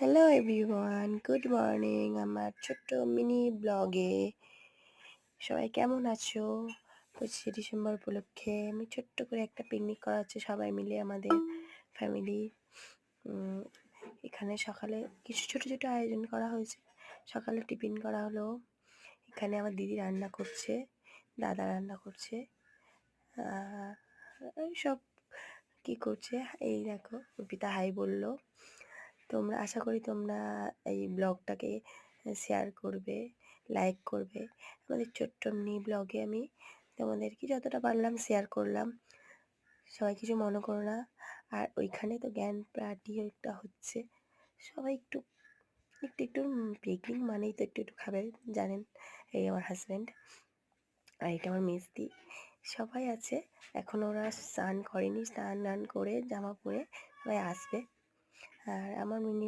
Hello everyone, good morning. আমার ছোট্ট mini ব্লগে সবাই কেমন আছো? 25শে ডিসেম্বর উপলক্ষে আমি ছোট্ট করে একটা পিকনিক করা হচ্ছে সবাই মিলে আমাদের ফ্যামিলি। এখানে সকালে কিছু ছোট ছোট আয়োজন করা হয়েছে। সকালে টিফিন করা হলো। এখানে আমার দিদি রান্না করছে, দাদা রান্না করছে, এই সব কি করছে এই দেখো। অর্পিতা হাই বললো। তোমরা আশা করি তোমরা এই ব্লগটাকে শেয়ার করবে, লাইক করবে। আমাদের ছোট্ট মিনি ব্লগে আমি তোমাদেরকে যতটা পারলাম শেয়ার করলাম। সবাই কিছু মনে করো না। আর ওইখানে তো জ্ঞান পার্টি একটা হচ্ছে, সবাই একটু একটু একটু পিকনিক মানেই তো একটু একটু খাবে, জানেন। এই আমার হাজব্যান্ড, আর এটা আমার মেজদি, সবাই আছে। এখন ওরা স্নান করেনি, স্নান টান করে জামা পরে সবাই আসবে। আর আমার মিনি